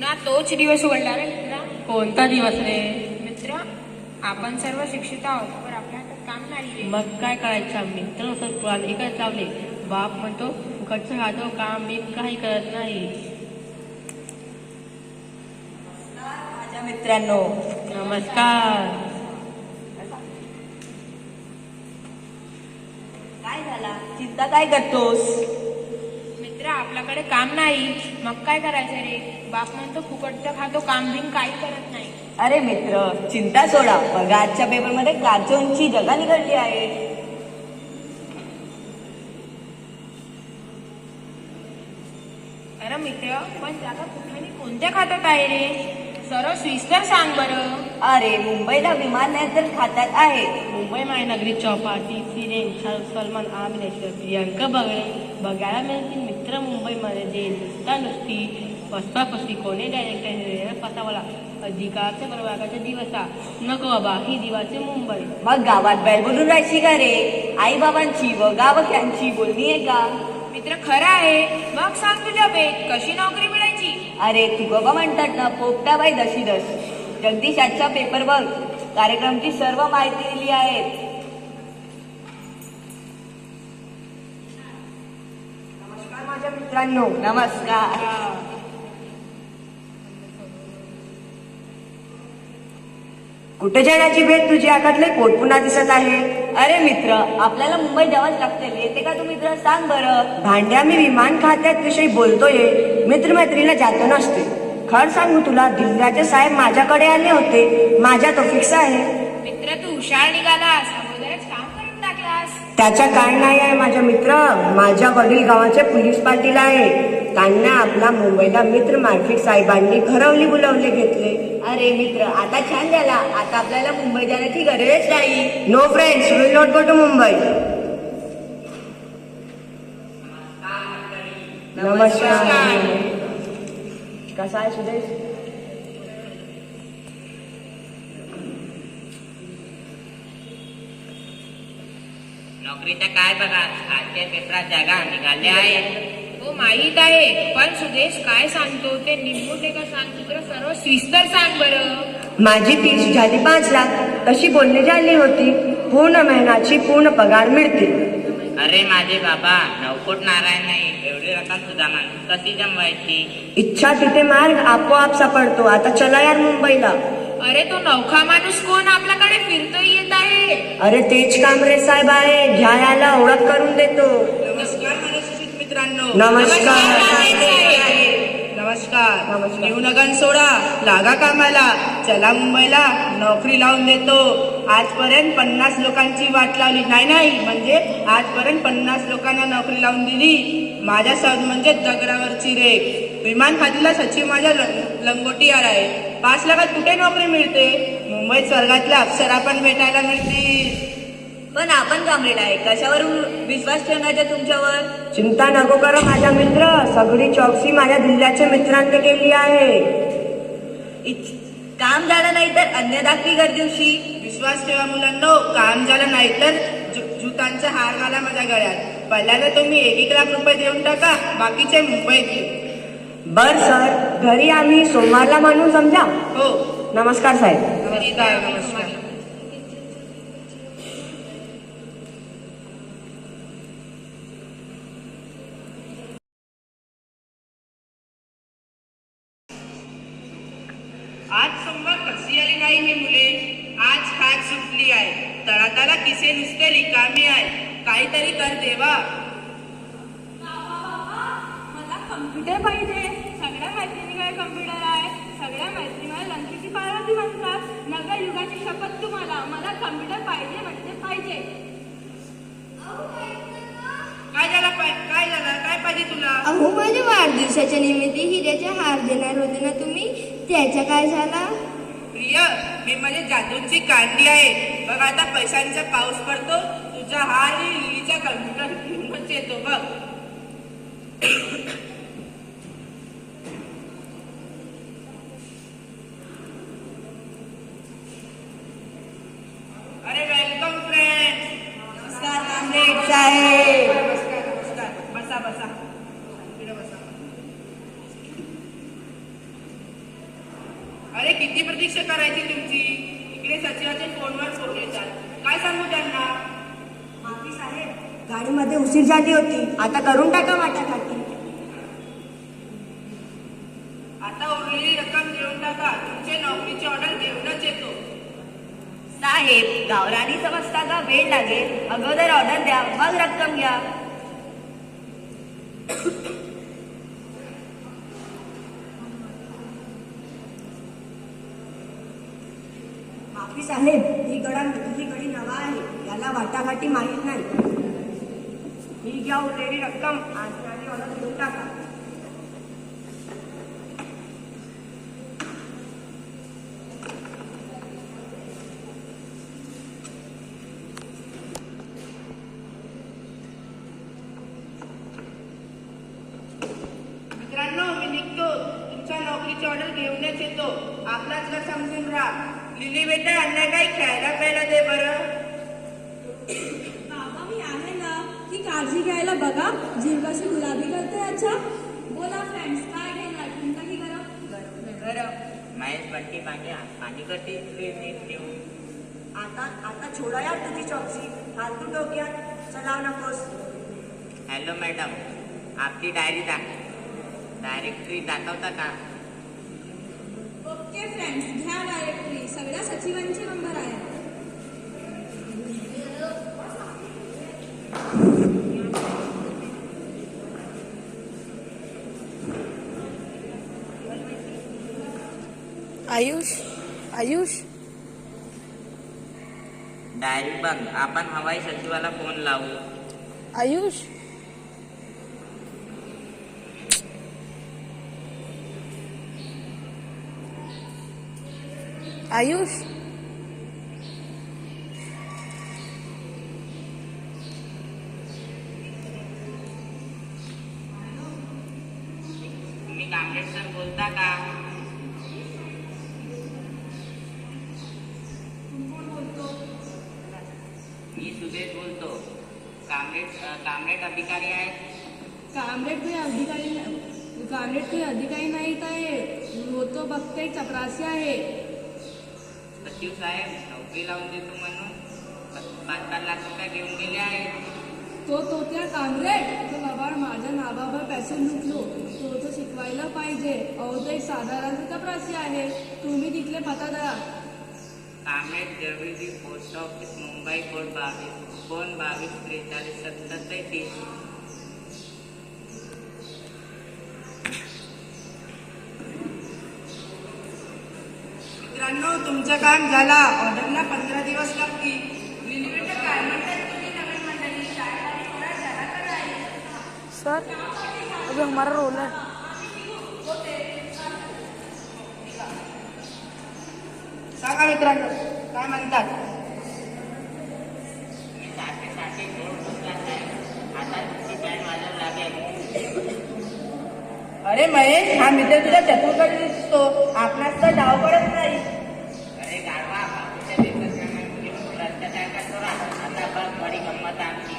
पुन्हा तोच दिवस उघडला रे मित्रा. कोणता दिवस रे? मित्र, आपण सर्व शिक्षित आहोत पण आपल्या हातात काम नाही रे. मग काय करायचं? मित्र सर एकच लावले. बाप म्हणतो फुकटचं खातो काम मी काही करत नाही. माझ्या मित्रांनो, नमस्कार. काय झाला? चिंता काय करतोस? मित्र, आपल्याकडे काम नाही मग काय करायचं रे. बाप म्हणतो फुकटचं खातो काम बिन काही करत नाही. अरे मित्र, चिंता सोडा. बघा आजच्या पेपरमध्ये कारची जगा निघडली आहे. अरे मित्र, पण जागा कुठे आणि कोणत्या खात्यात आहे रे? सर्व सविस्तर सांग बरं. अरे मुंबईला विमान तर खात्यात आहे. मुंबई महानगरी चौपाटी सिरेन शाहरुख सलमान अभिनेश्वर प्रियंका बघायला मिळतील. मित्र मुंबईमध्ये जे नुसती पस्ती कोणी डायरेक्टर पसावला अधिकारच्या प्रभागाच्या दिवसा नको बाबा ही दिवाचे मुंबई. मग गावात बैल बोलून राहायची का रे? आई बाबांची व गावख्यांची बोलणी आहे का? मित्र, खरं आहे. मग सांग तुझ्या बेत कशी नोकरी मिळायची? अरे तू बाबा म्हणतात ना, पोपटा बाई दशी दस. जगदीश आजच्या पेपरवर कार्यक्रमची सर्व माहिती दिली आहे. नमस्कार माझ्या मित्रांनो. नमस्कार. कुठे जाण्याची भेट तुझी आकातले पोट पुन्हा दिसत आहे. अरे मित्र, आपल्याला मुंबई जावंच लागते. येते का तू मित्र? सांग बरं. भांड्या, मी विमान खात्यात विषयी बोलतोय. मित्रमैत्रीला जातो नसते. खर सांगू तुला, दिल्ल्याचे साहेब माझ्याकडे आले होते. माझ्या तो फिक्स आहे. मित्र, तू हुशार निघालास. अगोदरच काम करून टाकलास. त्याच्या काय नाही आहे माझा मित्र. माझ्या वडील गावाचे पोलीस पाटील आहे. त्यांना आपला मुंबईला मित्र मार्फिक साहेबांनी घरवली बोलावले घेतले. अरे मित्र, आता छान झाला. आता आपल्याला मुंबई जाण्याची गरजच नाही. No friends, will not go to Mumbai. नमस्कार. कसा आहे सुदेश? नोकरीचं काय बघा, आजच्या पेपरात जागा निघाल्या आहे. हो माहीत आहे, पण सुदेश काय सांगतो ते निम्मूट का सांग. मित्र, सर्व सविस्तर सांग बरं. माझी फीस झाली 5 लाख. तशी बोलणी झाली होती. पूर्ण महिन्याची पूर्ण पगार मिळते. अरे माझे बाबा, नवकोट नारायण नाही. एवढी रक्कम सुद्धा कशी जमवायची? इच्छा तिथे मार्ग आपोआप सापडतो. आता चला यार मुंबईला. अरे तो नौखा माणूस कोण आपल्याकडे फिरतो येत आहे? अरे तेच कांबरे साहेब आहे. घ्या याला, ओळख करून देतो. नमस्कार माझ्या सुशिक्षित मित्रांनो. नमस्कार. नमस्कार. न्यू नगन सोडा, लागा कामाला. चला मुंबईला, नोकरी लावून देतो. आजपर्यंत 50 लोकांची वाट लावली. नाही म्हणजे आजपर्यंत 50 लोकांना नोकरी लावून दिली. माझ्या सद म्हणजे दगडावरची रेख. विमान खात्याला सचिव माझ्या लंगोटीवर आहे. 5 लाखात कुठे नोकरी मिळते? मुंबईत स्वर्गातल्या अप्सरा पण भेटायला मिळतील. पण आपण कामरेला आहे. कशावरून विश्वास ठेवण्याचा तुमच्यावर? चिंता नको करा माझा मित्र. सगळी चौकशी माझ्या दिल्ल्याच्या मित्रांनी केली आहे. काम झालं नाही तर अन्य दाखवी कर दिवशी. विश्वास ठेवा मुलांनो. काम झालं नाही तर जुतांचा हार घाला माझ्या गळ्यात. पहिल्यांदा तुम्ही 1-1 लाख रुपये देऊन टाका. बाकीचे मुंबईत. बर सर, घरी आम्ही सोमवारला म्हणून समजा. हो. नमस्कार साहेब. नमस्कार. आज सोमवार कशी आली नाही ही मुले? आज फॅट सुटली आहे. तळाताला किसे नुसते रिकामी आहे. काहीतरी कर देवा. मला कम्प्युटर पाहिजे. सगळ्या मैत्रिणीकडे कम्प्युटर आहे. सगळ्या मैत्रिणीला लंकेची पार्वती म्हणतात. नव्या युगाची शपथ तुम्हाला. मला कम्प्युटर पाहिजे म्हणजे पाहिजे. काय झालं? काय पाहिजे तुला? अहो, माझ्या वाढदिवसाच्या निमित्त हिऱ्याचे हार देणार होते ना तुम्ही, त्याचा काय झाला? प्रिय, मी माझी जादूची कांडी आहे. बघ आता पैशांचा पाऊस पडतो. तुझा हार ही लिलीच्या कम्प्युटर घेऊनच येतो बघ. अरे वेलकम फ्रेंड. नमस्कार कामरेड साहेब. नमस्कार. बसा. इकडे बसा. अरे किती प्रतीक्षा करायची तुमची? इकडे सचिवाचे फोनवर फोन येतात. काय सांगू त्यांना? माफी साहेब, गाडीमध्ये उशीर झाली होती. आता करून टाका वाटाघाटी. आता उरलेली रक्कम देऊन टाका. तुमचे नोकरीची ऑर्डर देऊनच येतो. साहेब, गावरानी समजता का वेळ लागेल? अगोदर ऑर्डर द्या, मग रक्कम घ्या. माफी साहेब, ही गडी नवा आहे. याला वाटाघाटी माहीत नाही. ही घ्या उरलेली रक्कम आणि ऑर्डर देऊन टाका. मित्रांनो, मी निघतो. तुमच्या नोकरीची ऑर्डर घेऊनच येतो. आपलाच घर समजून राहा. लिली बेटा, यांना काही खेळायला प्यायला दे बरं. बाबा मी आहे ना, ती काळजी घ्यायला बघा. जीव कशी गुलाबी करते. अच्छा बोला फ्रेंड्स, काय घेणार? तुमचा की गरम? महेश बंटी पाणी करते देऊ. आता छोडा यार तुझी चौकसी. फालतू डोक्यात चलाव नकोस. हॅलो मॅडम, आपली डायरेक्टरी दाखवता का? ओके फ्रेंड्स, घ्या डायरेक्टरी. सगळ्या सचिवांचे नंबर आहे. आयुष डायरी बघ. आपण हवाई सचिवाला फोन लावू. आयुष तुम्ही कामरेड सर बोलता का? मी सुदेश बोलतो. कामरेड अधिकारी आहेत. कामरेड काही अधिकारी नाहीत आहे. वो तो बघते चपरासी आहे. सचिव साहेब नोकरी लावून देतो म्हणून 5 लाख रुपये घेऊन गेले आहेत. तो त्या कामरेड तो लबाड माझ्या नावावर पैसे लुटलो. तो शिकवायला पाहिजे. अहो तो एक साधारण चपरासी आहे. तुम्ही तिथले पता द्या. कामरेड जवळी post office Mumbai code 22 phone 22 43 77 30. मित्रांनो, तुमचं काम झाला. ऑर्डरला 15 दिवस लागतील. लिली बेटा, काय म्हणतात तुम्ही नवीन मंडळी? शाळेमध्ये थोडा झाला का नाही? सर, अभी हमारा रोल है. सांगा मित्रांनो, काय म्हणतात? मी सारखे जोड बसलाच आहे. आता तुमची बँड वाजवू लागेल. अरे महेश, हा मित्र तुझा चतुर्कडे दिसतो. आपणास तर डाव पडत नाही. अरे गाढवा, बापूच्या देशात रस्त्यात करतो ना. आता बघ बडी गंमत आमची.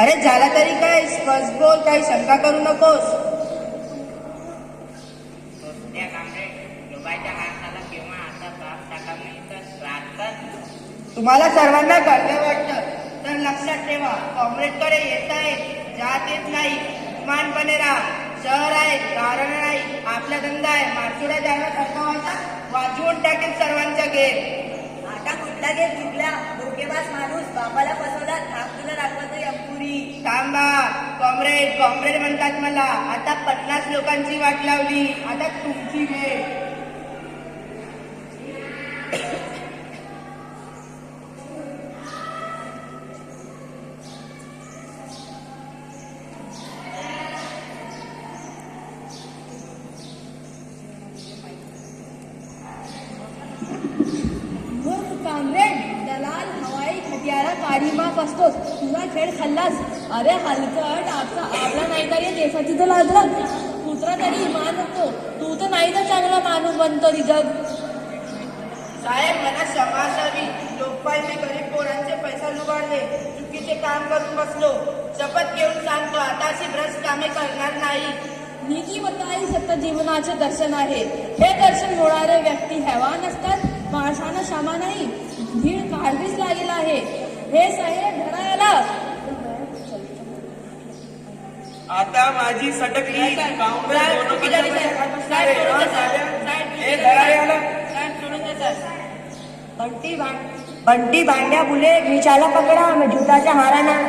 अरे झाला तरी काय, स्पष्ट बोल. काही शंका करू नकोस. त्या कामरेड दुबईच्या माणसाला किंवा आता बाप टाका नाही तर राहतात. तुम्हाला सर्वांना गर्व वाटतं तर लक्षात ठेवा, काँग्रेसकडे येत आहे, जात येत नाही. मानपणे राहा. शहर आहे, कारण नाही. आपला धंदा आहे. मारसुडा जाणार अर्थवाचा वाजवून टाकेल सर्वांच्या गेम. आता कुठला गेम जिंकला? धोकेबाज माणूस बापाला फसवला. थांब तुला दाखवतो अंपुरी. थांबा. कॉम्रेड म्हणतात मला. आता 50 लोकांची वाट लावली. आता तुमची वेळ. कामरेड दलाल हवाई खटियाला काढी माप असतोस. तुझा खेळ खाल्लास. अरे हलकट, आपला नाही तर या देशाची तर लागला. कुत्रा तरी इमान असतो. तू तर नाही तर चांगला माणूस बनतो जग. साहेब, मला क्षमा असावी. लोकपाल मी गरीब पोरांचे पैसा लुबाडले. चुकीचे काम करून बसलो. शपथ घेऊन सांगतो, आता अशी भ्रष्ट कामे करणार नाही. नीती बताई सत्य जीवनाचे दर्शन आहे. हे दर्शन होणारे व्यक्ती हैवान असतात. माणसानं क्षमा नाही धीर काढवीच लागेल आहे. हे साहेब धरा याला. आता माझी सटकली काँग्रेस दोनों हात बसणार आहे. हा, साहेब. हे धरा याला. बंटी भांड्या बुलेट विचाला पकडा मैं जूताच्या हाराना.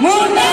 मुर्दाबाद